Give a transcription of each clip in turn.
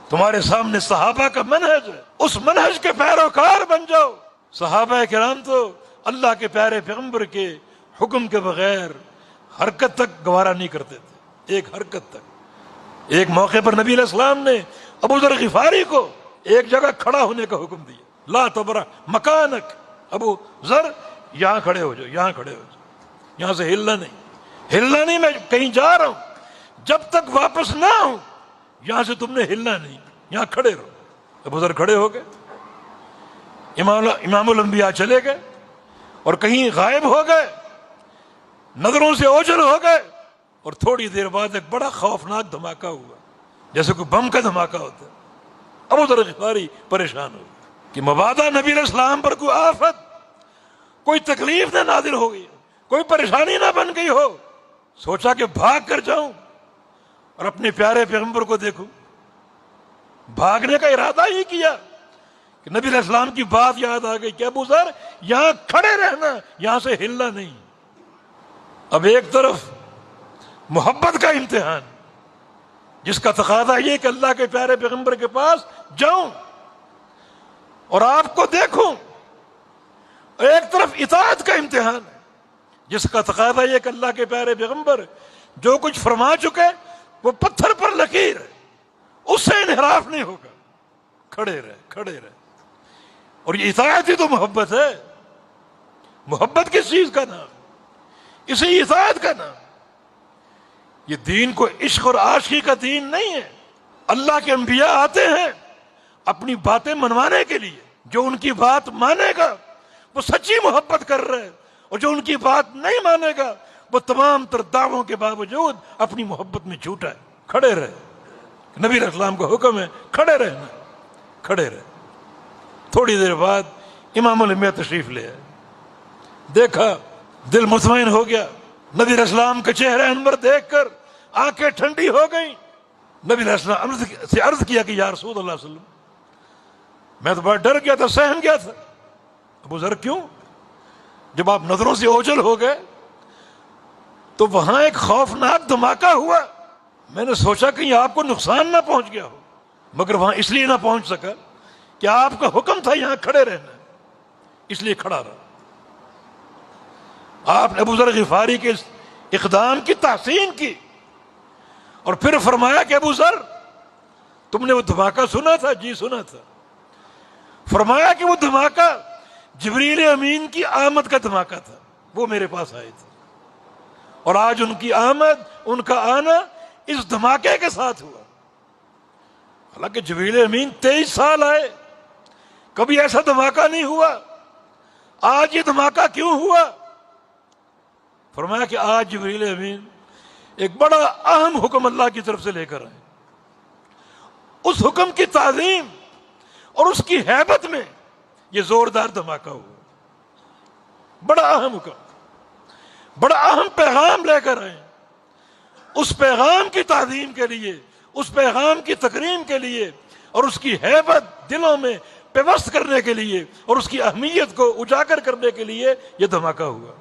تمہارے سامنے صحابہ کا منہج ہے، اس منہج کے پیروکار بن جاؤ۔ صحابہ کرام تو اللہ کے پیارے پیغمبر کے حکم کے بغیر حرکت تک گوارا نہیں کرتے تھے، ایک حرکت تک۔ ایک موقع پر نبی علیہ السلام نے ابو ذر غفاری کو ایک جگہ کھڑا ہونے کا حکم دیا، لا تبرح مکانک، ابو ذر یہاں کھڑے ہو جاؤ، یہاں کھڑے ہو جاؤ، یہاں سے ہلنا نہیں، میں کہیں جا رہا ہوں، جب تک واپس نہ ہوں یہاں سے تم نے ہلنا نہیں، یہاں کھڑے رہو۔ ابو ذر کھڑے ہو گئے، امام الانبیاء چلے گئے اور کہیں غائب ہو گئے، نظروں سے اوجھل ہو گئے، اور تھوڑی دیر بعد ایک بڑا خوفناک دھماکہ ہوا، جیسے کوئی بم کا دھماکہ ہوتا ہے۔ ابو ذر غفاری پریشان ہو گئے کہ مبادا نبی علیہ السلام پر کوئی آفت، کوئی تکلیف نہ نازل ہو گئی، کوئی پریشانی نہ بن گئی ہو۔ سوچا کہ بھاگ کر جاؤں اور اپنے پیارے پیغمبر کو دیکھوں۔ بھاگنے کا ارادہ ہی کیا کہ نبی علیہ السلام کی بات یاد آ گئی کہ ابو ذر یہاں کھڑے رہنا، یہاں سے ہلنا نہیں۔ اب ایک طرف محبت کا امتحان جس کا تقاضا یہ کہ اللہ کے پیارے پیغمبر کے پاس جاؤں اور آپ کو دیکھوں، ایک طرف اطاعت کا امتحان ہے جس کا تقاضا یہ کہ اللہ کے پیارے پیغمبر جو کچھ فرما چکے وہ پتھر پر لکیر ہے، اس سے انحراف نہیں ہوگا، کھڑے رہے۔ اور یہ اطاعت ہی تو محبت ہے۔ محبت کس چیز کا نام؟ اسی اطاعت کا نام۔ یہ دین کو عشق اور عاشقی کا دین نہیں ہے۔ اللہ کے انبیاء آتے ہیں اپنی باتیں منوانے کے لیے، جو ان کی بات مانے گا وہ سچی محبت کر رہے ہیں، اور جو ان کی بات نہیں مانے گا وہ تمام تر دعووں کے باوجود اپنی محبت میں جھوٹا ہے۔ کھڑے رہے، نبی علیہ السلام کا حکم ہے کھڑے رہنا، کھڑے رہے۔ تھوڑی دیر بعد امام الانبیاء تشریف لے آئے، دیکھا دل مطمئن ہو گیا، نبی علیہ السلام کا چہرہ انور دیکھ کر آنکھیں ٹھنڈی ہو گئیں۔ نبی علیہ السلام سے عرض کیا کہ یا رسول اللہ صلی اللہ علیہ وسلم، میں تو بڑا ڈر گیا تھا، سہم گیا تھا۔ ابو ذر کیوں؟ جب آپ نظروں سے اوجھل ہو گئے تو وہاں ایک خوفناک دھماکہ ہوا، میں نے سوچا کہیں آپ کو نقصان نہ پہنچ گیا ہو، مگر وہاں اس لیے نہ پہنچ سکا کہ آپ کا حکم تھا یہاں کھڑے رہنا، اس لیے کھڑا رہا۔ آپ نے ابو ذر غفاری کے اس اقدام کی تحسین کی اور پھر فرمایا کہ ابو ذر تم نے وہ دھماکہ سنا تھا؟ جی سنا تھا۔ فرمایا کہ وہ دھماکہ جبریل امین کی آمد کا دھماکہ تھا، وہ میرے پاس آئے تھے، اور آج ان کی آمد، ان کا آنا اس دھماکے کے ساتھ ہوا۔ حالانکہ جبریل امین 23 سال آئے، کبھی ایسا دھماکہ نہیں ہوا، آج یہ دھماکہ کیوں ہوا؟ فرمایا کہ آج جبریل امین ایک بڑا اہم حکم اللہ کی طرف سے لے کر آئے، اس حکم کی تعظیم اور اس کی ہیبت میں یہ زوردار دھماکہ ہوا۔ بڑا اہم حکم، بڑا اہم پیغام لے کر آئے، اس پیغام کی تعظیم کے لیے، اس پیغام کی تکریم کے لیے، اور اس کی ہیبت دلوں میں پیوست کرنے کے لیے، اور اس کی اہمیت کو اجاگر کرنے کے لیے یہ دھماکہ ہوا۔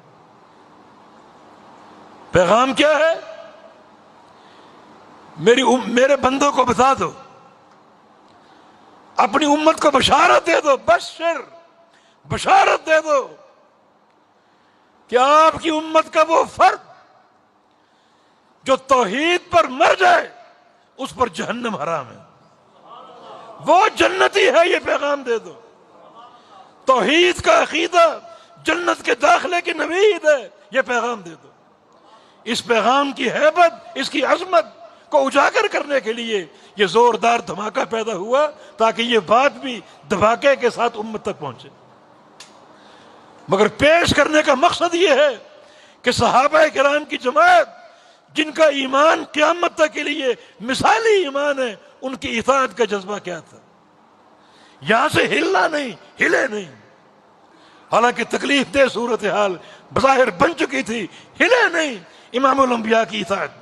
پیغام کیا ہے؟ میرے بندوں کو بتا دو، اپنی امت کو بشارت دے دو، بشارت دے دو کہ آپ کی امت کا وہ فرد جو توحید پر مر جائے اس پر جہنم حرام ہے، وہ جنتی ہے، یہ پیغام دے دو۔ توحید کا عقیدہ جنت کے داخلے کی نوید ہے، یہ پیغام دے دو۔ اس پیغام کی ہیبت، اس کی عظمت کو اجاگر کرنے کے لیے یہ زوردار دھماکہ پیدا ہوا، تاکہ یہ بات بھی دھماکے کے ساتھ امت تک پہنچے۔ مگر پیش کرنے کا مقصد یہ ہے کہ صحابہ کرام کی جماعت جن کا ایمان قیامت تک کے لیے مثالی ایمان ہے، ان کی اطاعت کا جذبہ کیا تھا۔ یہاں سے ہلنا نہیں، ہلے نہیں، حالانکہ تکلیف دہ صورتحال بظاہر بن چکی تھی، ہلے نہیں، امام الانبیاء کی اطاعت